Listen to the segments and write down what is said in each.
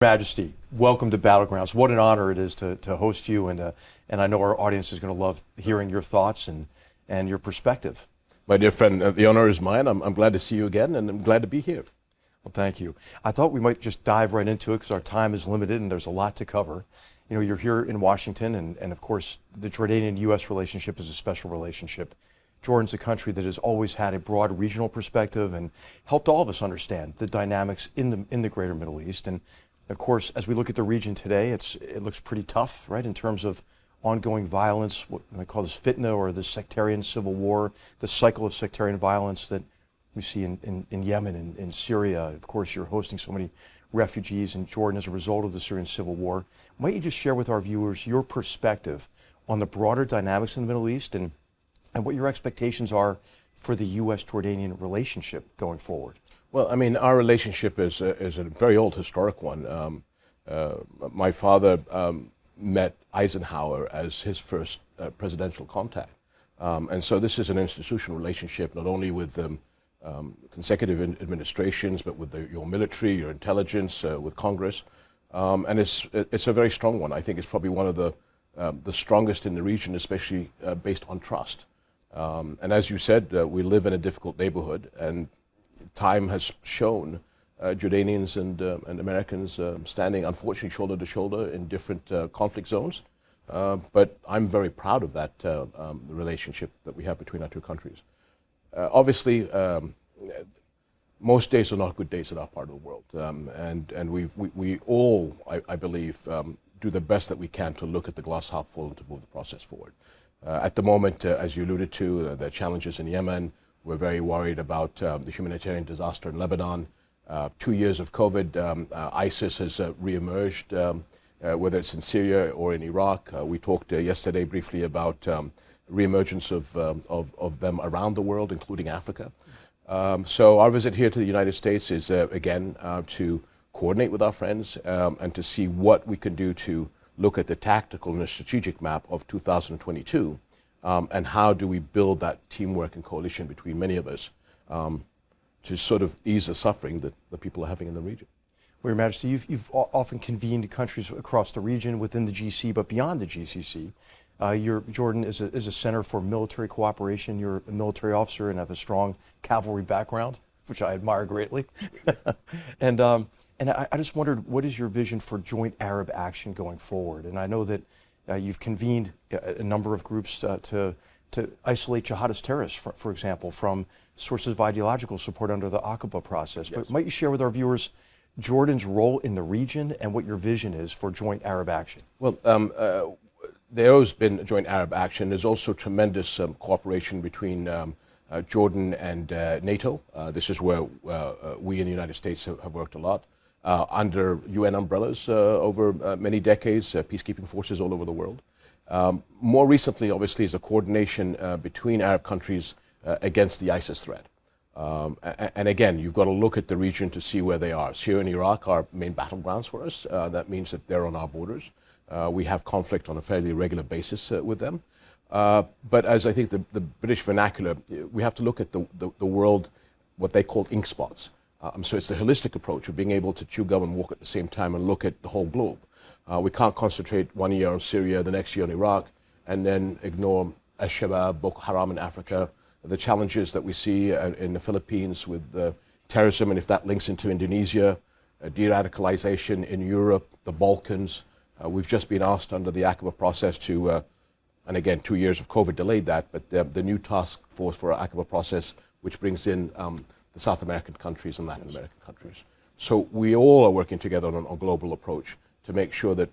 Majesty, welcome to Battlegrounds. What an honor it is to host you, and I know our audience is going to love hearing your thoughts and your perspective. My dear friend, the honor is mine. I'm glad to see you again, and I'm glad to be here. Well, thank you. I thought we might just dive right into it because our time is limited and there's a lot to cover. You know, you're here in Washington, and of course, the Jordanian-U.S. relationship is a special relationship. Jordan's a country that has always had a broad regional perspective and helped all of us understand the dynamics in the greater Middle East. And of course, as we look at the region today, it looks pretty tough, right, in terms of ongoing violence, what I call this fitna, or the sectarian civil war, the cycle of sectarian violence that we see in Yemen and in Syria. Of course, you're hosting so many refugees in Jordan as a result of the Syrian civil war. Might you just share with our viewers your perspective on the broader dynamics in the Middle East and what your expectations are for the U.S.-Jordanian relationship going forward? Well, I mean, our relationship is a very old historic one. My father met Eisenhower as his first presidential contact. And so this is an institutional relationship, not only with consecutive administrations, but with your military, your intelligence, with Congress. And it's a very strong one. I think it's probably one of the strongest in the region, especially based on trust. And as you said, we live in a difficult neighborhood, and time has shown Jordanians and Americans standing, unfortunately, shoulder to shoulder in different conflict zones. But I'm very proud of that relationship that we have between our two countries. Obviously, most days are not good days in our part of the world, and we all, I believe, do the best that we can to look at the glass half full and to move the process forward. At the moment, as you alluded to, the challenges in Yemen. We're very worried about the humanitarian disaster in Lebanon. 2 years of COVID, ISIS has reemerged, whether it's in Syria or in Iraq. We talked yesterday briefly about reemergence of them around the world, including Africa. So our visit here to the United States is, again, to coordinate with our friends and to see what we can do to look at the tactical and the strategic map of 2022. And how do we build that teamwork and coalition between many of us to sort of ease the suffering that the people are having in the region? Well, Your Majesty, you've often convened countries across the region within the GC, but beyond the GCC. Jordan is a center for military cooperation. You're a military officer and have a strong cavalry background, which I admire greatly. And I just wondered, what is your vision for joint Arab action going forward? And I know that you've convened a number of groups to isolate jihadist terrorists, for example, from sources of ideological support under the Aqaba process. Yes. But might you share with our viewers Jordan's role in the region and what your vision is for joint Arab action? Well, there has been joint Arab action. There's also tremendous cooperation between Jordan and NATO. This is where we in the United States have worked a lot. Under UN umbrellas over many decades, peacekeeping forces all over the world. More recently, obviously, is a coordination between Arab countries against the ISIS threat. And again, you've got to look at the region to see where they are. Syria and Iraq are main battlegrounds for us. That means that they're on our borders. We have conflict on a fairly regular basis with them. But as I think the British vernacular, we have to look at the world, what they call ink spots. So it's the holistic approach of being able to chew gum and walk at the same time and look at the whole globe. We can't concentrate 1 year on Syria, the next year on Iraq, and then ignore al-Shabaab, Boko Haram in Africa, the challenges that we see in the Philippines with terrorism, and if that links into Indonesia, de-radicalization in Europe, the Balkans. We've just been asked under the Aqaba process to, and again, 2 years of COVID delayed that, but the new task force for our Aqaba process, which brings in the South American countries and Latin American countries. So we all are working together on a global approach to make sure that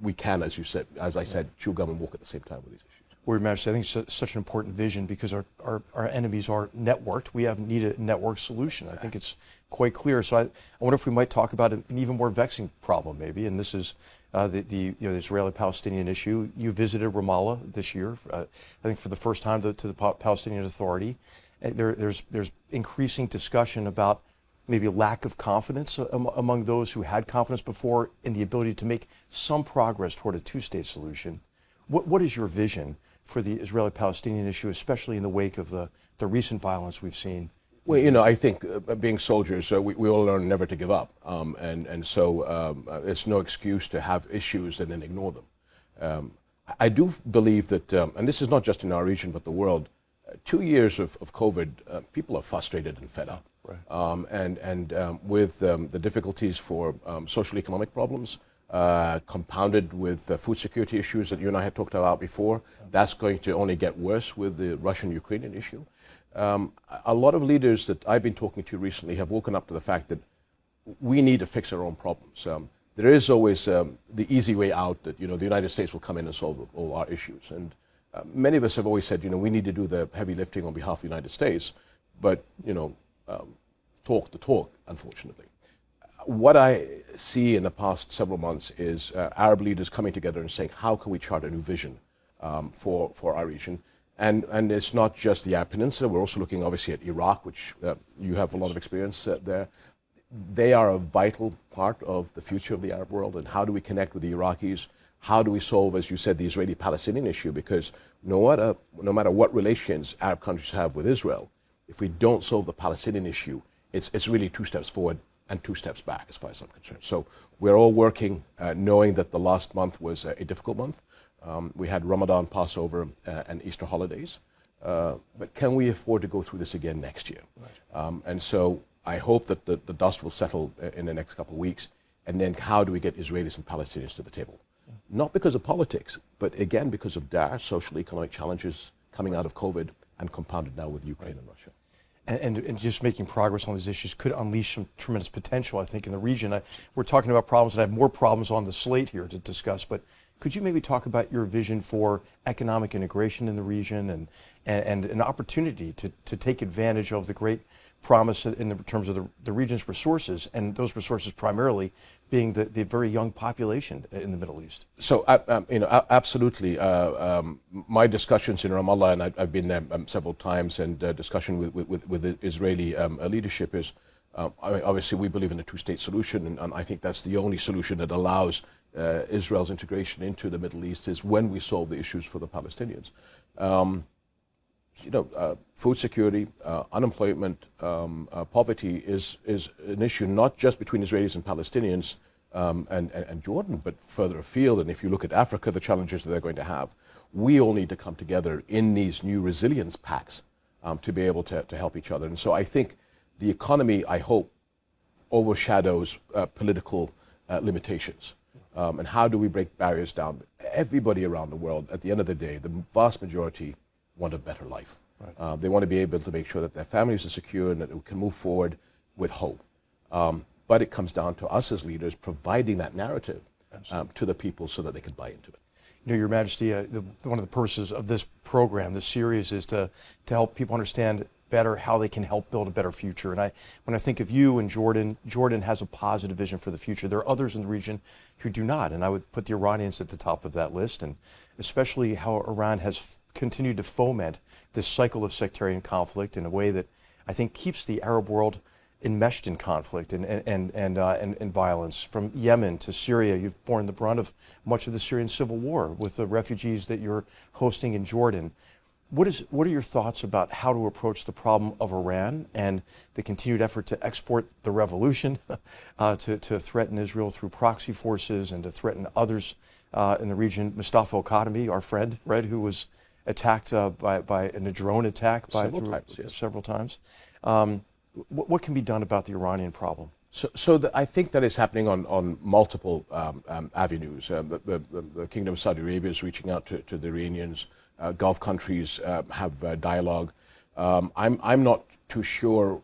we can, as you said, as I said, chew gum and walk at the same time with these issues. Well, Your Majesty, I think it's such an important vision because our enemies are networked. We have needed a network solution. Exactly. I think it's quite clear. So I wonder if we might talk about an even more vexing problem, maybe, and this is the Israeli-Palestinian issue. You visited Ramallah this year, I think for the first time to the Palestinian Authority. There's increasing discussion about maybe a lack of confidence among those who had confidence before in the ability to make some progress toward a two-state solution. What is your vision for the Israeli-Palestinian issue, especially in the wake of the recent violence we've seen Well, you know, I think being soldiers, we all learn never to give up, and so it's no excuse to have issues and then ignore them. I do believe that, and this is not just in our region but the world, 2 years of COVID, people are frustrated and fed up. Right. And with the difficulties for social economic problems, compounded with food security issues that you and I had talked about before, that's going to only get worse with the Russian-Ukrainian issue. A lot of leaders that I've been talking to recently have woken up to the fact that we need to fix our own problems. There is always the easy way out that, you know, the United States will come in and solve all our issues. And many of us have always said, you know, we need to do the heavy lifting on behalf of the United States, but, you know, talk the talk, unfortunately. What I see in the past several months is Arab leaders coming together and saying, how can we chart a new vision for our region? And it's not just the Arab Peninsula. We're also looking, obviously, at Iraq, which you have a lot of experience there. They are a vital part of the future of the Arab world. And how do we connect with the Iraqis? How do we solve, as you said, the Israeli-Palestinian issue? Because no matter what relations Arab countries have with Israel, if we don't solve the Palestinian issue, it's really 2 steps forward and 2 steps back, as far as I'm concerned. So we're all working, knowing that the last month was a difficult month. We had Ramadan, Passover, and Easter holidays. But can we afford to go through this again next year? Right. And so I hope that the dust will settle in the next couple of weeks. And then how do we get Israelis and Palestinians to the table? Not because of politics, but again because of dire social economic challenges coming out of COVID and compounded now with Ukraine and Russia. And just making progress on these issues could unleash some tremendous potential, I think, in the region. We're talking about problems, and I have more problems on the slate here to discuss, but could you maybe talk about your vision for economic integration in the region and an opportunity to take advantage of the great promise in terms of the region's resources, and those resources primarily being the very young population in the Middle East? So, you know, absolutely. My discussions in Ramallah, and I've been there several times, and discussion with the Israeli leadership is, obviously we believe in a two-state solution, and I think that's the only solution that allows Israel's integration into the Middle East is when we solve the issues for the Palestinians. You know, food security, unemployment, poverty is an issue not just between Israelis and Palestinians and Jordan, but further afield. And if you look at Africa, the challenges that they're going to have, we all need to come together in these new resilience pacts to be able to help each other. And so I think the economy, I hope, overshadows political limitations. And how do we break barriers down? Everybody around the world, at the end of the day, the vast majority want a better life. Right. They want to be able to make sure that their families are secure and that they can move forward with hope. But it comes down to us as leaders providing that narrative to the people so that they can buy into it. You know, Your Majesty, one of the purposes of this program, this series, is to help people understand better how they can help build a better future. And when I think of you and Jordan has a positive vision for the future. There are others in the region who do not, and I would put the Iranians at the top of that list, and especially how Iran has continued to foment this cycle of sectarian conflict in a way that I think keeps the Arab world enmeshed in conflict and violence. From Yemen to Syria, you've borne the brunt of much of the Syrian civil war with the refugees that you're hosting in Jordan. What are your thoughts about how to approach the problem of Iran and the continued effort to export the revolution, to threaten Israel through proxy forces and to threaten others in the region? Mustafa al-Kadhimi, our friend, right, who was attacked in a drone attack several times. What can be done about the Iranian problem? So I think that is happening on multiple avenues. The Kingdom of Saudi Arabia is reaching out to the Iranians. Gulf countries have dialogue. I'm not too sure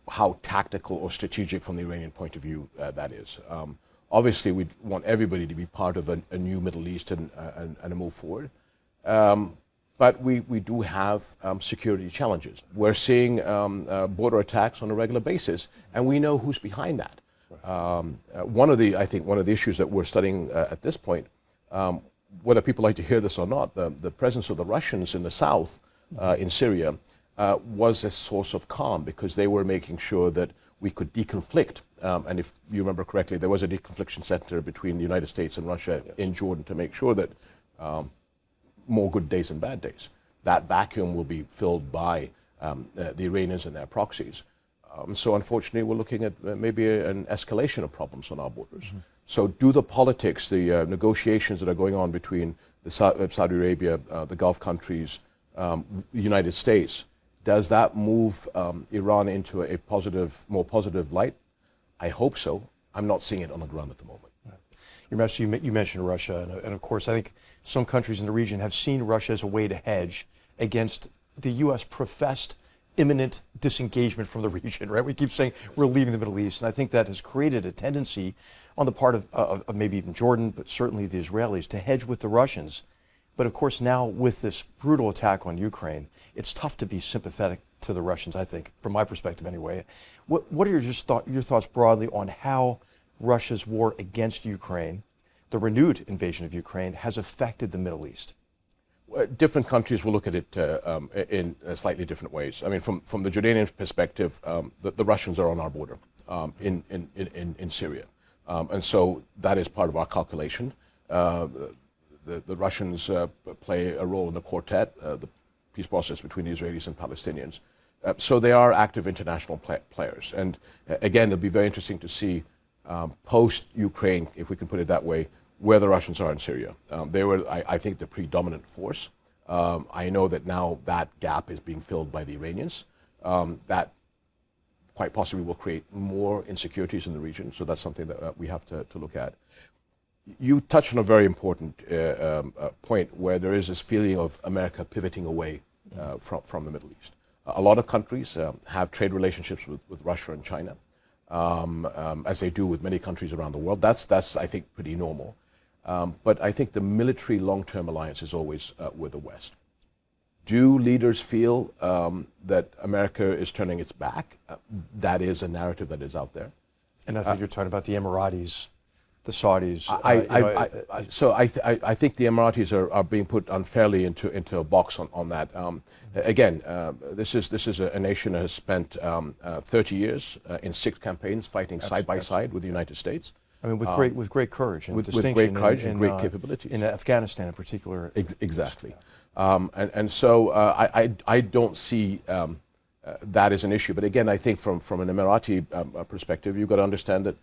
how tactical or strategic from the Iranian point of view that is. Obviously, we want everybody to be part of a new Middle East and a move forward. But we do have security challenges. We're seeing border attacks on a regular basis, and we know who's behind that. One of the issues that we're studying at this point, whether people like to hear this or not, the presence of the Russians in the south, in Syria, was a source of calm because they were making sure that we could deconflict. And if you remember correctly, there was a deconfliction center between the United States and Russia in Jordan to make sure that more good days and bad days. That vacuum will be filled by the Iranians and their proxies. So unfortunately, we're looking at maybe an escalation of problems on our borders. Mm-hmm. So do the politics, the negotiations that are going on between Saudi Arabia, the Gulf countries, the United States, does that move Iran into a more positive light? I hope so. I'm not seeing it on the ground at the moment. Your Majesty, you mentioned Russia, and of course, I think some countries in the region have seen Russia as a way to hedge against the U.S. professed imminent disengagement from the region, right? We keep saying we're leaving the Middle East, and I think that has created a tendency on the part of maybe even Jordan, but certainly the Israelis, to hedge with the Russians. But of course, now with this brutal attack on Ukraine, it's tough to be sympathetic to the Russians, I think, from my perspective anyway. What are your thoughts broadly on how Russia's war against Ukraine, the renewed invasion of Ukraine, has affected the Middle East? Different countries will look at it in slightly different ways. I mean, from the Jordanian perspective, the Russians are on our border in Syria. And so that is part of our calculation. The Russians play a role in the quartet, the peace process between the Israelis and Palestinians. So they are active international players. And again, it'll be very interesting to see post-Ukraine, if we can put it that way, where the Russians are in Syria. They were, I think, the predominant force. I know that now that gap is being filled by the Iranians. That quite possibly will create more insecurities in the region, so that's something that we have to look at. You touched on a very important point where there is this feeling of America pivoting away from the Middle East. A lot of countries have trade relationships with Russia and China, as they do with many countries around the world. That's I think, pretty normal. But I think the military long-term alliance is always with the West. Do leaders feel that America is turning its back? That is a narrative that is out there. And I think you're talking about the Emiratis, the Saudis. So I think the Emiratis are being put unfairly into a box on that. Again, this is a nation that has spent 30 years in 6 campaigns fighting side by side with the United States. I mean, with great courage and distinction, with great courage and great capabilities in Afghanistan in particular. Exactly, and so I don't see that as an issue. But again, I think from an Emirati perspective, you've got to understand that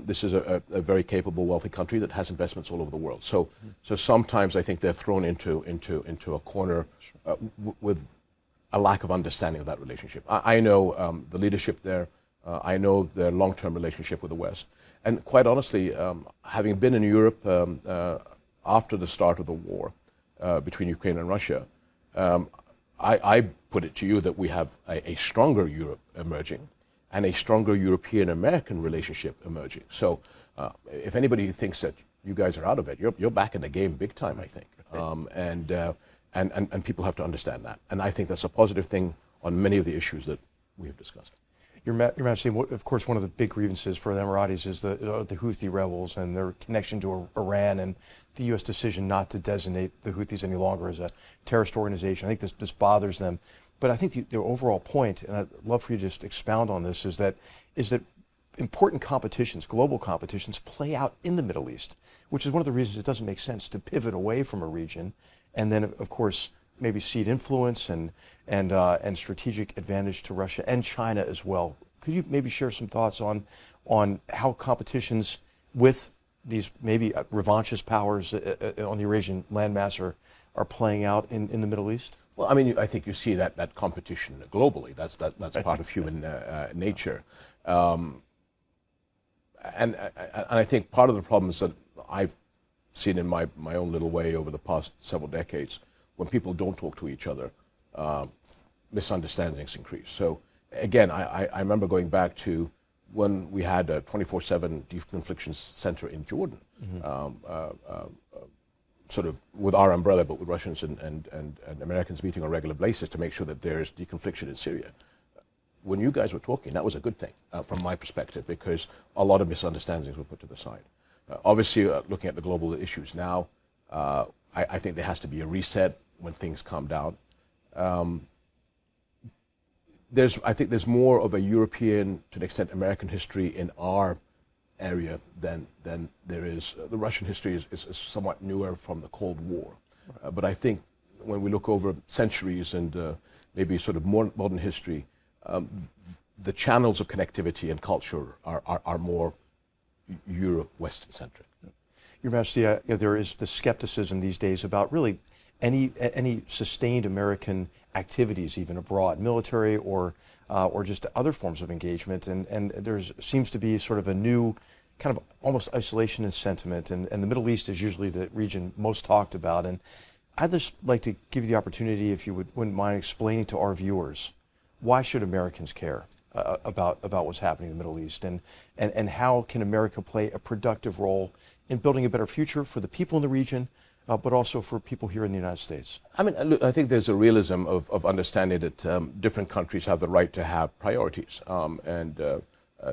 this is a very capable, wealthy country that has investments all over the world. So sometimes I think they're thrown into a corner with a lack of understanding of that relationship. I know the leadership there. I know their long-term relationship with the West. And quite honestly, having been in Europe after the start of the war between Ukraine and Russia, I put it to you that we have a stronger Europe emerging and a stronger European-American relationship emerging. So if anybody thinks that you guys are out of it, you're back in the game big time, I think. And people have to understand that. And I think that's a positive thing on many of the issues that we have discussed. Your Majesty, of course, one of the big grievances for the Emiratis is the Houthi rebels and their connection to Iran and the U.S. decision not to designate the Houthis any longer as a terrorist organization. I think this bothers them. But I think the overall point, and I'd love for you to just expound on this, is that important competitions, global competitions, play out in the Middle East, which is one of the reasons it doesn't make sense to pivot away from a region and then, of course, maybe cede influence and strategic advantage to Russia and China as well. Could you maybe share some thoughts on how competitions with these maybe revanchist powers on the Eurasian landmass are playing out in the Middle East? Well, I mean, I think you see that competition globally. That's part of human nature. And I think part of the problem is that I've seen in my own little way over the past several decades, when people don't talk to each other, misunderstandings increase. So again, I remember going back to when we had a 24/7 deconfliction center in Jordan, sort of with our umbrella, but with Russians and Americans meeting on a regular basis to make sure that there's deconfliction in Syria. When you guys were talking, that was a good thing from my perspective, because a lot of misunderstandings were put to the side. Obviously, looking at the global issues now, I think there has to be a reset when things calm down. I think there's more of a European, to an extent, American history in our area than there is. The Russian history is somewhat newer from the Cold War. But I think when we look over centuries and maybe sort of more modern history, the channels of connectivity and culture are more Europe, Western-centric. Your Majesty, there is the skepticism these days about really any sustained American activities, even abroad, military or just other forms of engagement, and there seems to be sort of a new kind of almost isolationist sentiment, and the Middle East is usually the region most talked about. And I'd just like to give you the opportunity, if you wouldn't mind explaining to our viewers, why should Americans care about what's happening in the Middle East, and how can America play a productive role in building a better future for the people in the region, but also for people here in the United States? I mean, look, I think there's a realism of understanding that different countries have the right to have priorities. The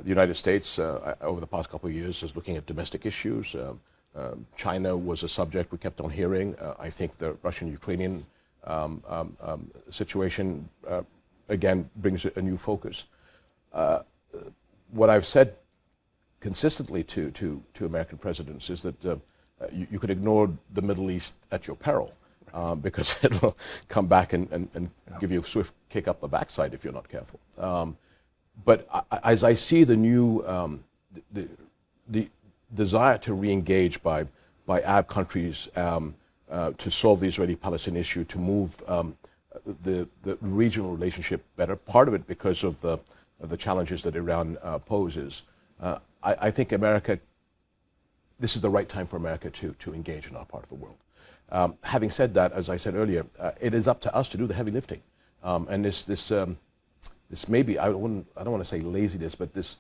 United States, over the past couple of years, is looking at domestic issues. China was a subject we kept on hearing. I think the Russian-Ukrainian situation, again, brings a new focus. What I've said consistently to American presidents is that you could ignore the Middle East at your peril, because it'll come back and give you a swift kick up the backside if you're not careful. But as I see the new the desire to re-engage by Arab countries to solve the Israeli-Palestinian issue, to move the regional relationship better, part of it because of the challenges that Iran poses, I think this is the right time for America to engage in our part of the world. Having said that, as I said earlier, it is up to us to do the heavy lifting. And this maybe, I don't want to say laziness, but this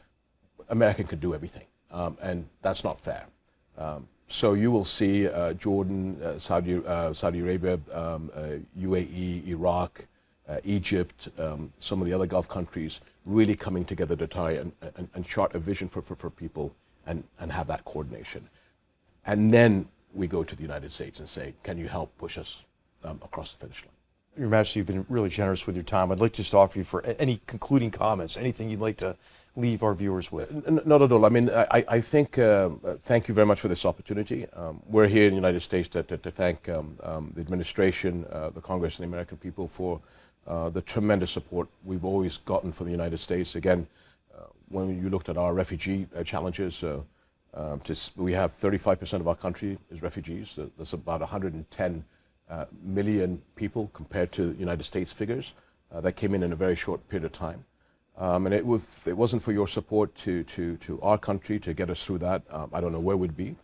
America could do everything, and that's not fair. So you will see Jordan, Saudi Arabia, UAE, Iraq, Egypt, some of the other Gulf countries really coming together to try and chart a vision for people and have that coordination. And then we go to the United States and say, can you help push us across the finish line? Your Majesty, you've been really generous with your time. I'd like to just offer you for any concluding comments, anything you'd like to leave our viewers with. Not at all. I mean, I think, thank you very much for this opportunity. We're here in the United States to thank the administration, the Congress, and the American people for the tremendous support we've always gotten for the United States. Again, when you looked at our refugee challenges, we have 35% of our country is refugees. That's about 110 million people compared to the United States figures that came in a very short period of time. And if it wasn't for your support to our country to get us through that, I don't know where we'd be.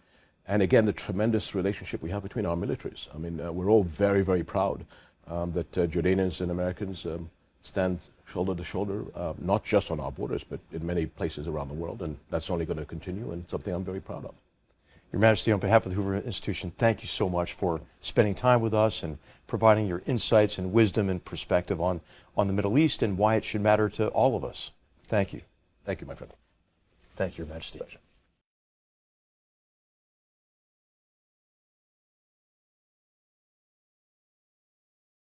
And again, the tremendous relationship we have between our militaries. I mean, we're all very, very proud that Jordanians and Americans stand shoulder to shoulder, not just on our borders, but in many places around the world. And that's only going to continue, and something I'm very proud of. Your Majesty, on behalf of the Hoover Institution, thank you so much for spending time with us and providing your insights and wisdom and perspective on the Middle East and why it should matter to all of us. Thank you. Thank you, my friend. Thank you, Your Majesty. Pleasure.